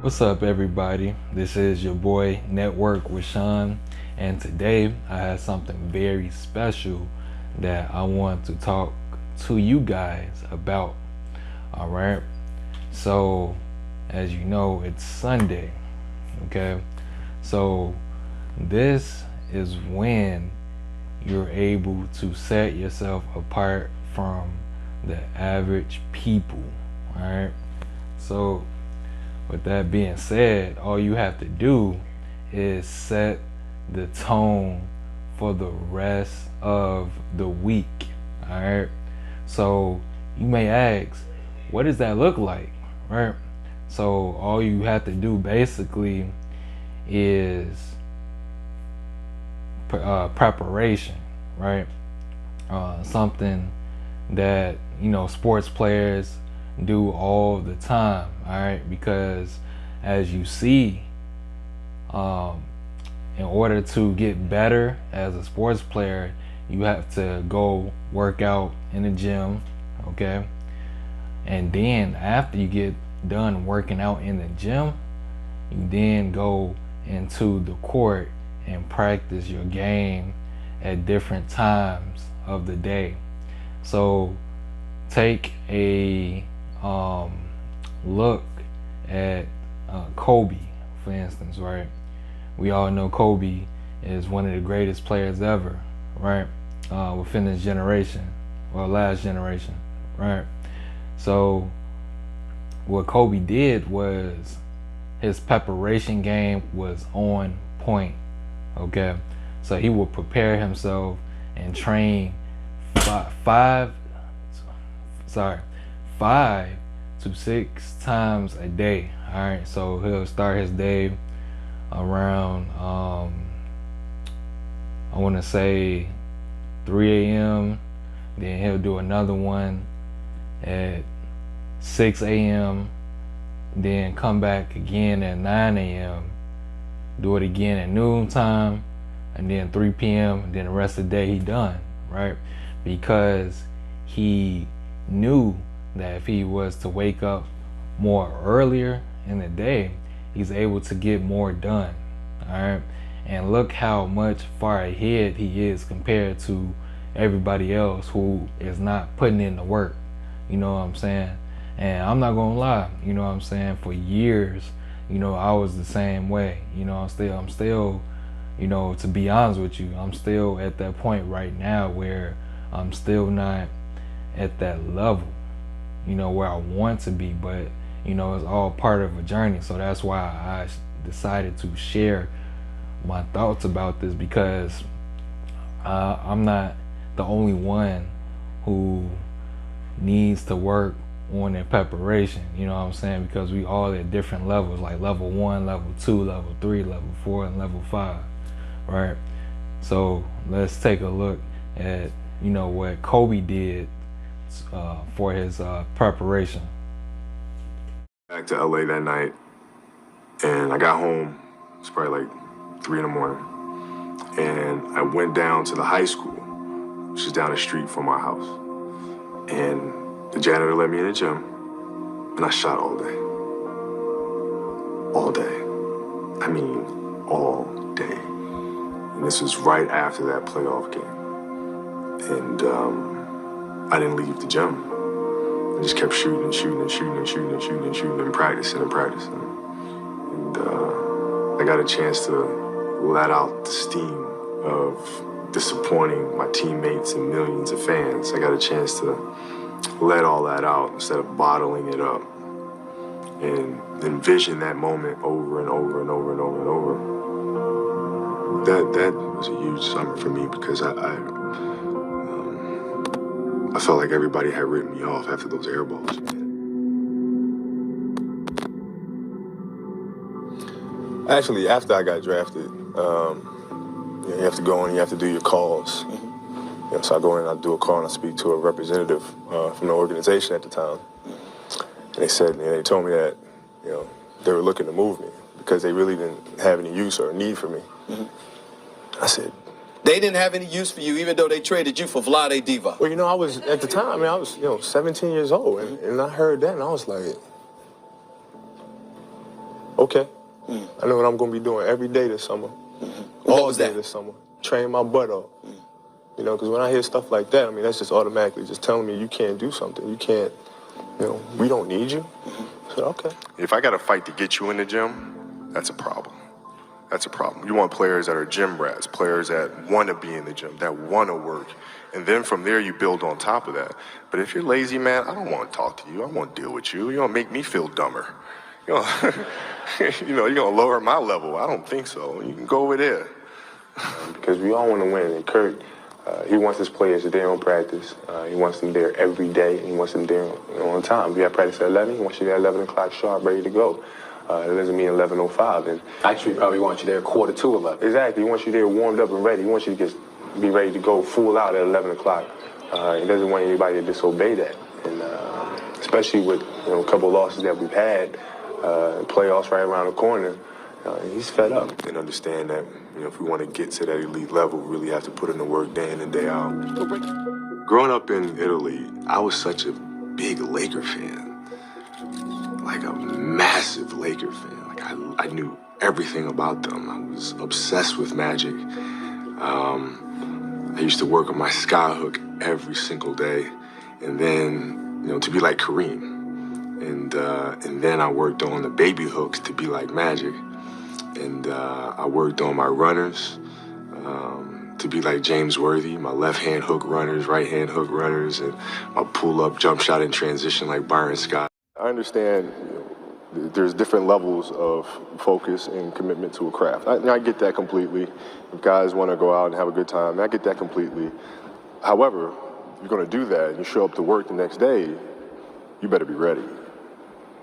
What's up, everybody? This is your boy Network with Sean, and today I have something very special that I want to talk to you guys about. All right. So, as you know, it's Sunday. Okay. So, this is when you're able to set yourself apart from the average people. All right. So, with that being said, all you have to do is set the tone for the rest of the week. All right. So you may ask, what does that look like? Right. So all you have to do basically is preparation, right? Something that sports players do all the time, all right? Because as you see, in order to get better as a sports player, you have to go work out in the gym, okay? And then after you get done working out in the gym, you then go into the court and practice your game at different times of the day. So take a look at Kobe, for instance, right? We all know Kobe is one of the greatest players ever, right? Within this generation, or last generation, right? So what Kobe did was his preparation game was on point, okay? So he would prepare himself and train five to 6 times a day. All right, so he'll start his day around I want to say 3 a.m. Then he'll do another one at 6 a.m. Then come back again at 9 a.m. Do it again at noon time, and then 3 p.m. And then the rest of the day he done, right? Because he knew that if he was to wake up more earlier in the day, he's able to get more done. All right. And look how much far ahead he is compared to everybody else who is not putting in the work. You know what I'm saying? And I'm not gonna lie, you know what I'm saying, for years, I was the same way. I'm still, to be honest with you, I'm still at that point right now where I'm still not at that level, where I want to be, but it's all part of a journey. So that's why I decided to share my thoughts about this, because I'm not the only one who needs to work on their preparation, you know what I'm saying? Because we all at different levels, like level 1, level 2, level 3, level 4, and level 5, right? So let's take a look at what Kobe did for his preparation. Back to LA that night, and I got home. It's probably like 3 in the morning, and I went down to the high school, which is down the street from our house, and the janitor let me in the gym, and I shot all day. All day. I mean, all day. And this was right after that playoff game. And I didn't leave the gym. I just kept shooting and practicing and practicing. And I got a chance to let out the steam of disappointing my teammates and millions of fans. I got a chance to let all that out instead of bottling it up, and envision that moment over and over and over and over and over. That was a huge summer for me, because I felt like everybody had written me off after those air balls. Actually, after I got drafted, you have to go in and you have to do your calls. So I go in and I do a call and I speak to a representative from the organization at the time. And they told me that, they were looking to move me because they really didn't have any use or need for me. Mm-hmm. I said, they didn't have any use for you, even though they traded you for Vlade Divac. Well, I was, at the time, I was, 17 years old, and I heard that, and I was like, okay. I know what I'm going to be doing every day this summer. What was day that? this summer. Train my butt off. You know, because when I hear stuff like that, I mean, that's just automatically just telling me you can't do something. You can't, you know, we don't need you. I said, okay. If I got to fight to get you in the gym, that's a problem. That's a problem. You want players that are gym rats, players that want to be in the gym, that want to work. And then from there, you build on top of that. But if you're lazy, man, I don't want to talk to you. I won't deal with you. You're going to make me feel dumber. You know, you're going to lower my level. I don't think so. You can go over there. Because we all want to win. And Kurt, he wants his players there on practice. He wants them there every day. And he wants them there on time. We have practice at 11. He wants you there at 11 o'clock sharp, ready to go. It doesn't mean 11:05. And actually, he probably wants you there 11:45. Exactly. He wants you there warmed up and ready. He wants you to be ready to go full out at 11 o'clock. He doesn't want anybody to disobey that. And especially with a couple of losses that we've had, playoffs right around the corner, he's fed up. And understand that if we want to get to that elite level, we really have to put in the work day in and day out. Growing up in Italy, I was such a big Laker fan. Like a massive Laker fan. Like I knew everything about them. I was obsessed with Magic. I used to work on my skyhook every single day, and then to be like Kareem, and then I worked on the baby hooks to be like Magic, and I worked on my runners to be like James Worthy, my left hand hook runners, right hand hook runners, and my pull up jump shot in transition like Byron Scott. I understand there's different levels of focus and commitment to a craft. I get that completely. If guys want to go out and have a good time, I get that completely. However, if you're going to do that and you show up to work the next day, you better be ready,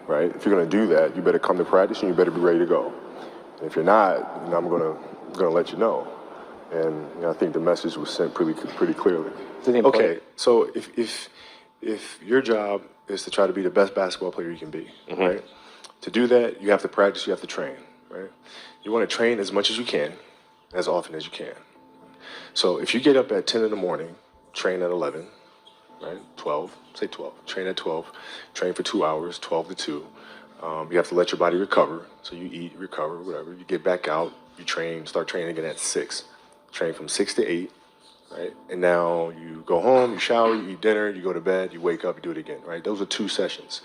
right? If you're going to do that, you better come to practice and you better be ready to go. And if you're not, I'm going to let you know. And I think the message was sent pretty clearly. Okay, so if your job is to try to be the best basketball player you can be, right? To do that, you have to practice, you have to train, right? You want to train as much as you can, as often as you can. So if you get up at 10 in the morning, train at 11, right? 12, say 12, train at 12, train for 2 hours, 12 to 2. You have to let your body recover. So you eat, recover, whatever. You get back out, you train, start training again at 6. Train from 6 to 8. Right? And now you go home, you shower, you eat dinner, you go to bed, you wake up, you do it again, right? Those are 2 sessions.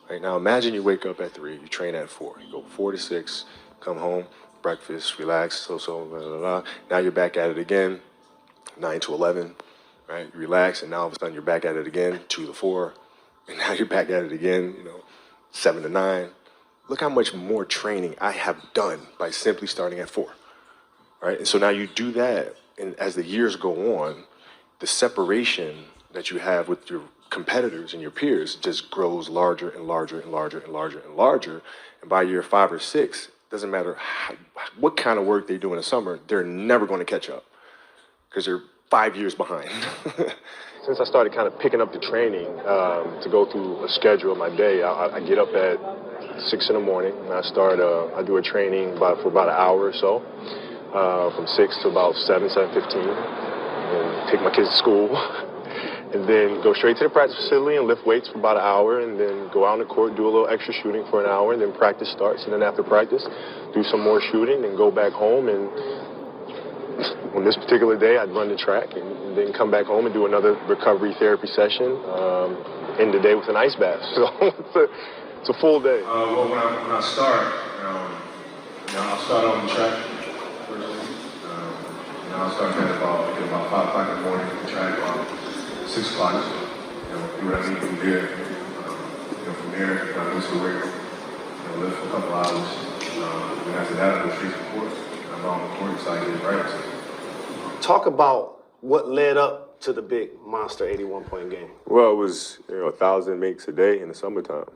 Right? Now imagine you wake up at 3, you train at 4. You go 4 to 6, come home, breakfast, relax, blah, blah, blah. Now you're back at it again, 9 to 11, right? You relax, and now all of a sudden you're back at it again, 2 to 4, and now you're back at it again, 7 to 9. Look how much more training I have done by simply starting at 4, right? And so now you do that. And as the years go on, the separation that you have with your competitors and your peers just grows larger and larger and larger and larger and larger. And by year 5 or 6, doesn't matter what kind of work they do in the summer, they're never going to catch up because they're 5 years behind. Since I started kind of picking up the training to go through a schedule of my day, I get up at 6 in the morning and I do a training for about an hour or so. From 6 to about 7:15, and take my kids to school, and then go straight to the practice facility and lift weights for about an hour, and then go out on the court, do a little extra shooting for an hour, and then practice starts, and then after practice, do some more shooting, and go back home, and on this particular day, I'd run the track, and then come back home and do another recovery therapy session, end the day with an ice bath, so it's a full day. Well, when I start, I'll start on the track. I'll start at about 5 o'clock in the morning, try about 6 o'clock, do what I need from there. From there, I go to the weight room, lift for a couple hours. And after that, I go straight to the court. I'm on the court, so I get practice. Talk about what led up to the big monster 81-point game. Well, it was 1,000 makes a day in the summertime.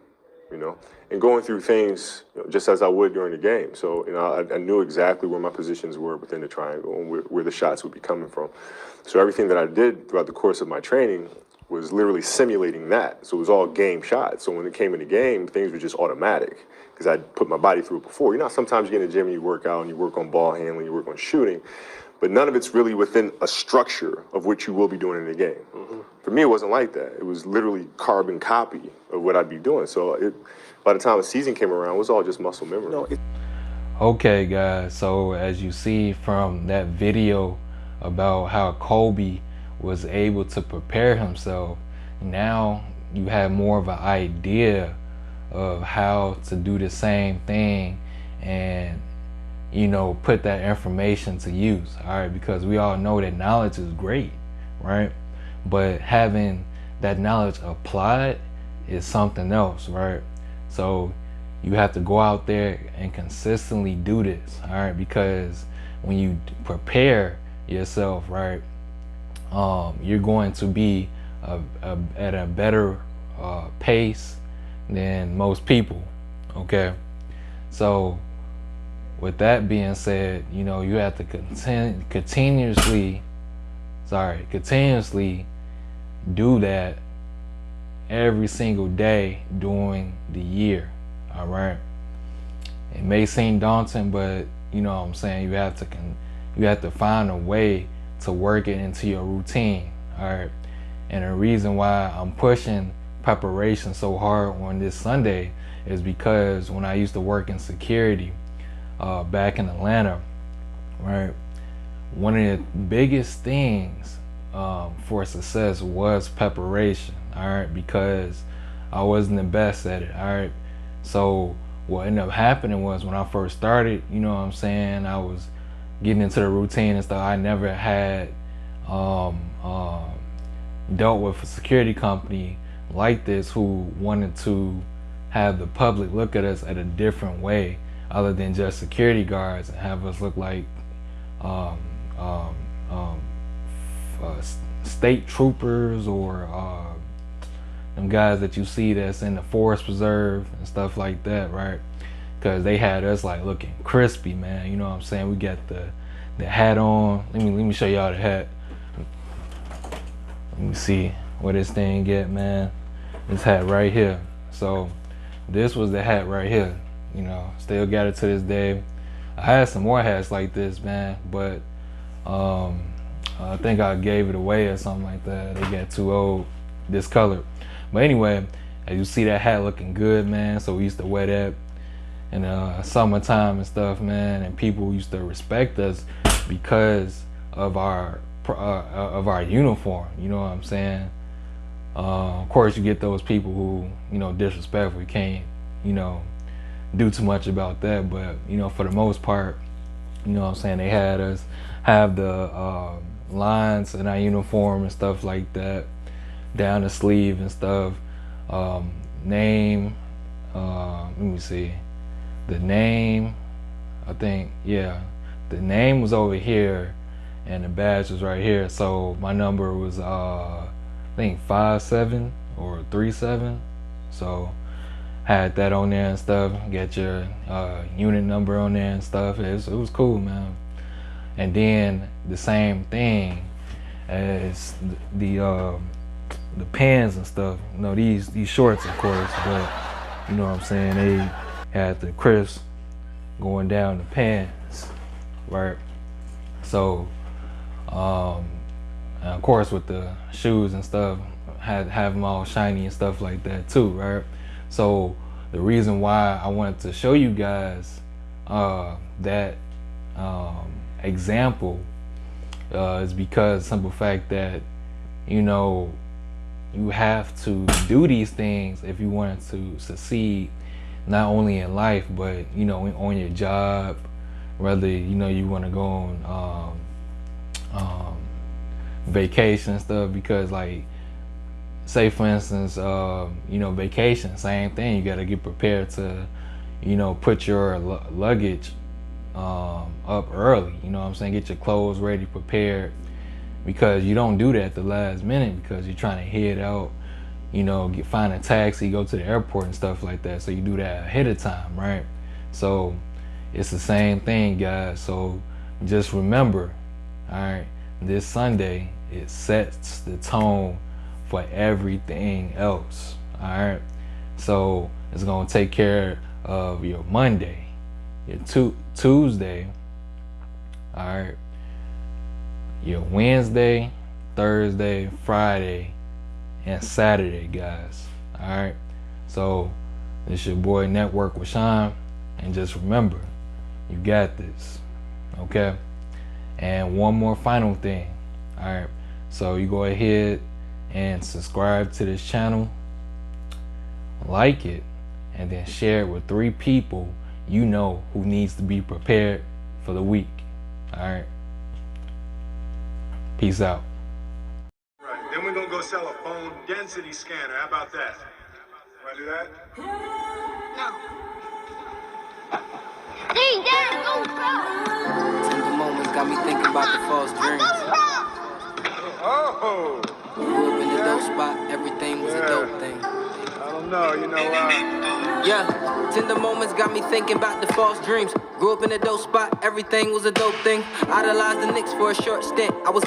And going through things just as I would during the game. So, I knew exactly where my positions were within the triangle and where the shots would be coming from. So everything that I did throughout the course of my training was literally simulating that. So it was all game shots. So when it came in the game, things were just automatic because I'd put my body through it before. Sometimes you get in the gym and you work out and you work on ball handling, you work on shooting, but none of it's really within a structure of what you will be doing in the game. For me, it wasn't like that. It was literally carbon copy of what I'd be doing. So by the time the season came around, it was all just muscle memory. Okay, guys, so as you see from that video about how Kobe was able to prepare himself, now you have more of an idea of how to do the same thing and, you know, put that information to use, all right? Because we all know that knowledge is great, right? But having that knowledge applied is something else, right? So you have to go out there and consistently do this, all right? Because when you prepare yourself, right, you're going to be at a better pace than most people, okay? So with that being said, you know, you have to continuously do that every single day during the year, all right? It may seem daunting, but you know what I'm saying, you have to find a way to work it into your routine, all right? And the reason why I'm pushing preparation so hard on this Sunday is because when I used to work in security back in Atlanta, right, one of the biggest things for success was preparation, all right, because I wasn't the best at it, all right? So what ended up happening was when I first started, you know what I'm saying, I was getting into the routine and stuff. I never had dealt with a security company like this who wanted to have the public look at us at a different way other than just security guards and have us look like state troopers or them guys that you see that's in the forest preserve and stuff like that, right? Because they had us like looking crispy, man. You know what I'm saying? We got the hat on. Let me show y'all the hat. Let me see where this thing get, man. This hat right here. So this was the hat right here. You know, still got it to this day. I had some more hats like this, man, but I think I gave it away or something like that. They got too old, discolored. But anyway, as you see that hat looking good, man. So we used to wear that in summertime and stuff, man. And people used to respect us because of our uniform. You know what I'm saying? Of course, you get those people who, you know, disrespectful. You can't, you know, do too much about that. But you know, for the most part, you know what I'm saying, they had us have the lines in our uniform and stuff like that down the sleeve and stuff. Name, let me see, the name, I think, yeah, the name was over here and the badge was right here. So my number was I think 5'7" or 3'7", so had that on there and stuff. Get your unit number on there and stuff. It was cool, man. And then the same thing as the pants and stuff. You know, these shorts, of course, but you know what I'm saying, they had the crisp going down the pants, right? So and of course with the shoes and stuff, have them all shiny and stuff like that too, right? So the reason why I wanted to show you guys that example is because simple fact that, you know, you have to do these things if you want to succeed, not only in life, but, you know, on your job, whether, you know, you want to go on vacation and stuff. Because, like, say for instance, you know, vacation, same thing. You got to get prepared to, you know, put your luggage up early. You know what I'm saying? Get your clothes ready, prepared, because you don't do that at the last minute because you're trying to head out, you know, find a taxi, go to the airport and stuff like that. So you do that ahead of time, right? So it's the same thing, guys. So just remember, all right, this Sunday, it sets the tone for everything else, all right? So it's gonna take care of your Monday, your Tuesday, all right, your Wednesday, Thursday, Friday, and Saturday, guys. All right. So this your boy Network with Sean, and just remember, you got this. Okay. And one more final thing. All right. So you go ahead and subscribe to this channel, like it, and then share it with 3 people you know who needs to be prepared for the week. All right. Peace out. Right. Then we're gonna go sell a bone density scanner. How about that? Wanna do that? Dang, Dad, go pro! Tender moments got me thinking about the false dreams. Oh! Grew up in a dope spot, everything was a dope thing. I don't know, Yeah, tender moments got me thinking about the false dreams. Grew up in a dope spot, everything was a dope thing. Idolized the Knicks for a short stint. I was